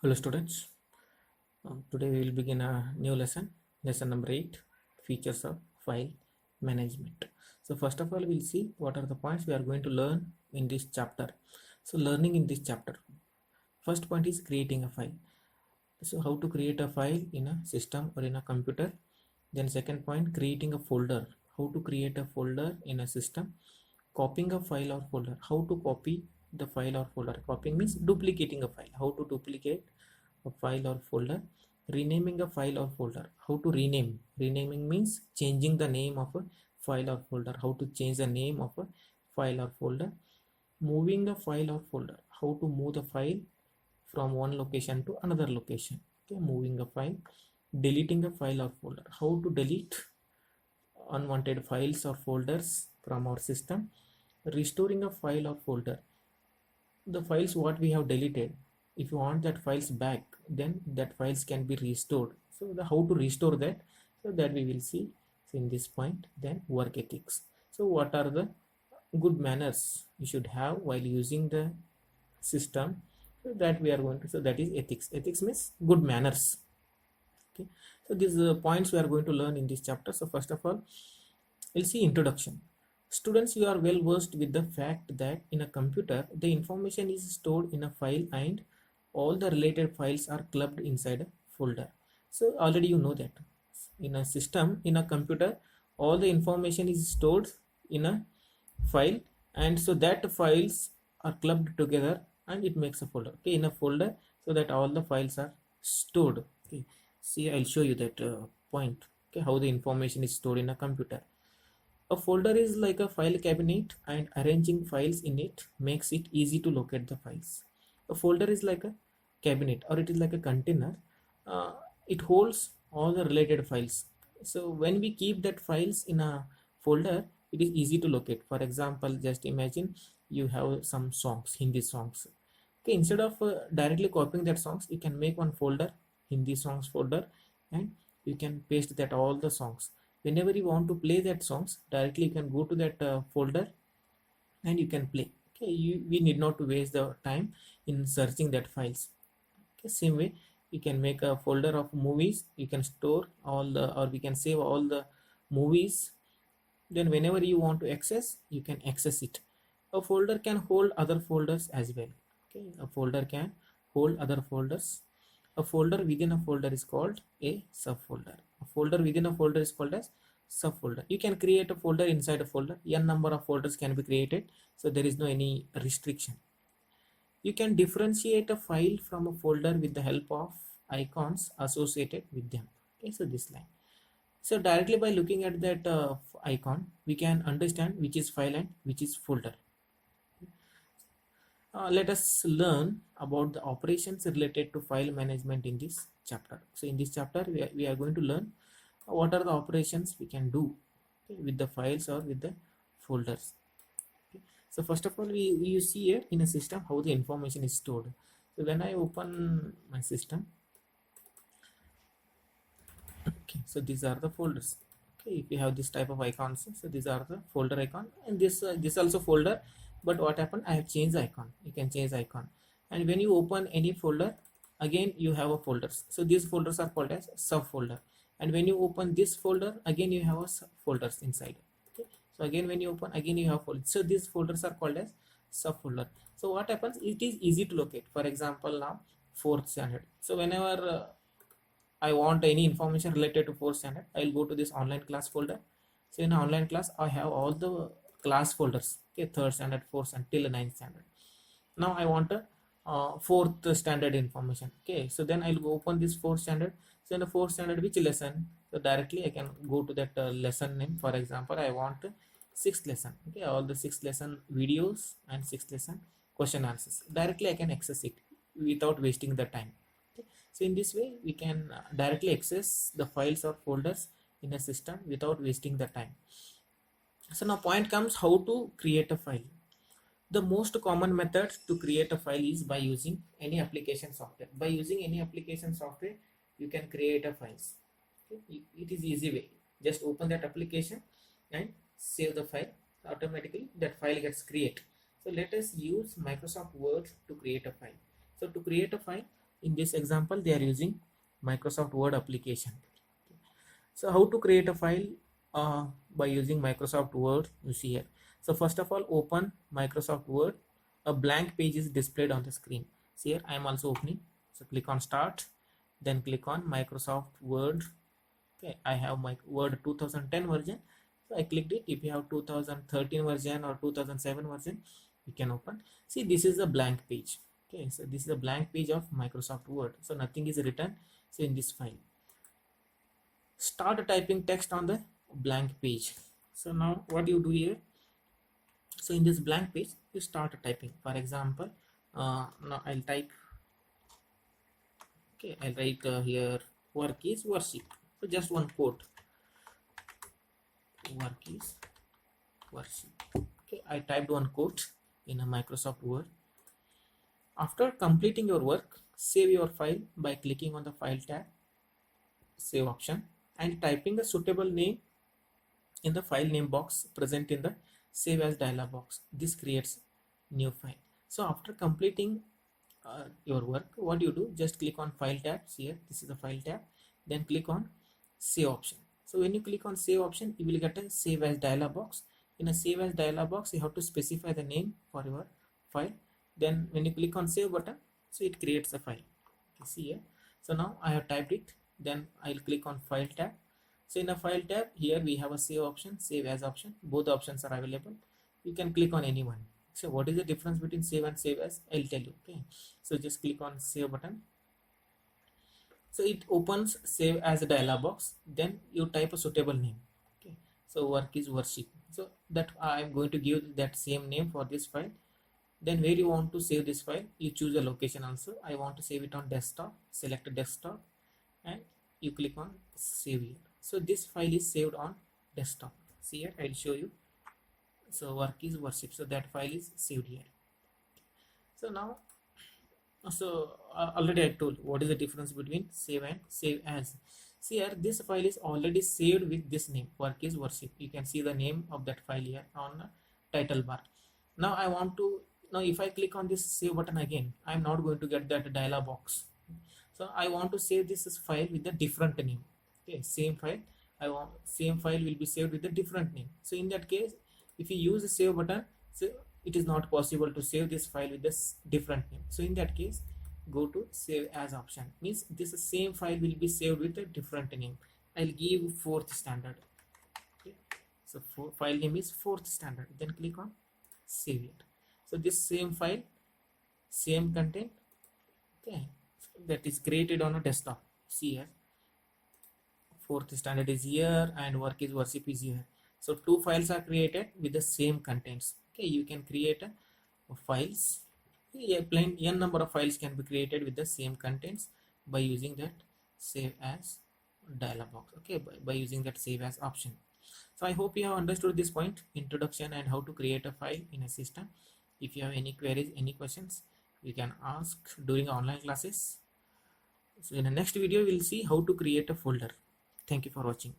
Hello students. Today we will begin a new lesson number 8, features of file management. So first of all, we'll see what are the points we are going to learn in this chapter. So learning in this chapter, first point is creating a file. So how to create a file in a system or in a computer. Then second point, creating a folder. How to create a folder in a system. Copying a file or folder. How to copy the file or folder. Copying means duplicating a file. How to duplicate a file or folder. Renaming a file or folder. How to rename. Renaming means changing the name of a file or folder. How to change the name of a file or folder. Moving a file or folder. How to move the file from one location to another location. Okay, moving a file. Deleting a file or folder. How to delete unwanted files or folders from our system. Restoring a file or folder. The files what we have deleted, if you want that files back, then that files can be restored. So the how to restore that, so that we will see in this point. Then work ethics. So what are the good manners you should have while using the system, so that we are going to, so that is ethics. Ethics means good manners. Okay, so these points we are going to learn in this chapter. So first of all, we'll see introduction. Students, you are well versed with the fact that in a computer, the information is stored in a file and all the related files are clubbed inside a folder. So already you know that in a system, in a computer, all the information is stored in a file, and so that files are clubbed together and it makes a folder. Okay, in a folder, so that all the files are stored. Okay, see, I'll show you that point. Okay, how the information is stored in a computer. A folder is like a file cabinet, and arranging files in it makes it easy to locate the files. A folder is like a cabinet, or it is like a container. It holds all the related files. So when we keep that files in a folder, it is easy to locate. For example, just imagine you have some songs, Hindi songs. Okay, instead of directly copying that songs, you can make one folder, Hindi songs folder, and you can paste that all the songs. Whenever you want to play that songs, directly you can go to that folder and you can play. Okay, we need not to waste the time in searching that files. Okay, same way you can make a folder of movies. You can store all the, or we can save all the movies. Then whenever you want to access, you can access it. A folder can hold other folders as well. Okay, a folder can hold other folders. A folder within a folder is called a subfolder. A folder within a folder is called as subfolder. You can create a folder inside a folder. N number of folders can be created, so there is no any restriction. You can differentiate a file from a folder with the help of icons associated with them. Okay, so this line. So directly by looking at that icon, we can understand which is file and which is folder. Let us learn about the operations related to file management in this chapter. So in this chapter, we are going to learn what are the operations we can do, okay, with the files or with the folders. Okay. So first of all, you see here in a system how the information is stored. So when I open my system, okay, so these are the folders. Okay, if you have this type of icons, so these are the folder icon, and this also folder. But what happened, I have changed the icon. You can change the icon, and when you open any folder, again you have a folders. So these folders are called as subfolder, and when you open this folder, again you have a folders inside. Okay, so again when you open, again you have folders. So these folders are called as subfolder. So what happens, it is easy to locate. For example, now fourth standard. So whenever I want any information related to fourth standard, I'll go to this online class folder. So in online class, I have all the class folders. Okay, third standard, fourth standard till ninth standard. Now I want a fourth standard information. Okay, so then I'll go open this fourth standard. So in the fourth standard, which lesson? So directly I can go to that lesson name. For example, I want sixth lesson. Okay, all the sixth lesson videos and sixth lesson question answers. Directly I can access it without wasting the time. Okay. So in this way, we can directly access the files or folders in a system without wasting the time. So now point comes how to create a file. The most common method to create a file is by using any application software. By using any application software, you can create a files. Okay. It is easy way. Just open that application and save the file. Automatically that file gets created. So let us use Microsoft Word to create a file. So to create a file, in this example they are using Microsoft Word application. So how to create a file by using Microsoft Word, you see here. So first of all, open Microsoft Word. A blank page is displayed on the screen. See here, I am also opening. So click on Start, then click on Microsoft Word. Okay, I have my Word 2010 version, so I clicked it. If you have 2013 version or 2007 version, you can open. See, this is a blank page. Okay, so this is a blank page of Microsoft Word, so nothing is written. So in this file, start typing text on the blank page. So now what you do here, so in this blank page you start typing. For example, now I'll type, okay, I'll write here work is worship. So just one quote, work is worship. Okay, I typed one quote in a Microsoft Word. After completing your work, save your file by clicking on the file tab, save option, and typing a suitable name in the file name box present in the save as dialog box. This creates new file. So after completing your work, what you do, just click on file tab. See here, this is the file tab, then click on save option. So when you click on save option, you will get a save as dialog box. In a save as dialog box, you have to specify the name for your file. Then when you click on save button, so it creates a file. You see here, so now I have typed it, then I'll click on file tab. So in a file tab, here we have a save option, save as option. Both options are available. You can click on any one. So what is the difference between save and save as? I'll tell you. Okay, so just click on save button. So it opens save as a dialog box. Then you type a suitable name. Okay, so work is worship. So that I'm going to give that same name for this file. Then where you want to save this file, you choose a location also. I want to save it on desktop. Select desktop, and you click on save here. So this file is saved on desktop. See here, I'll show you. So work is worship. So that file is saved here. So now, already I told what is the difference between save and save as. See here, this file is already saved with this name, work is worship. You can see the name of that file here on the title bar. Now I want to, now if I click on this save button again, I'm not going to get that dialog box. So I want to save this file with a different name. Okay, same file, same file will be saved with a different name. So in that case, if you use the save button, so it is not possible to save this file with this different name. So in that case, go to save as option, means this same file will be saved with a different name. I'll give 4th standard. Okay, so file name is 4th standard, then click on save it. So this same file, same content, okay, that is created on a desktop. See here, 4th standard is here and work is worship is here. So two files are created with the same contents. Okay, you can create files, plain n number of files can be created with the same contents by using that save as dialog box. Okay, by using that save as option. So I hope you have understood this point, introduction and how to create a file in a system. If you have any queries, any questions, you can ask during online classes. So in the next video, we'll see how to create a folder. Thank you for watching.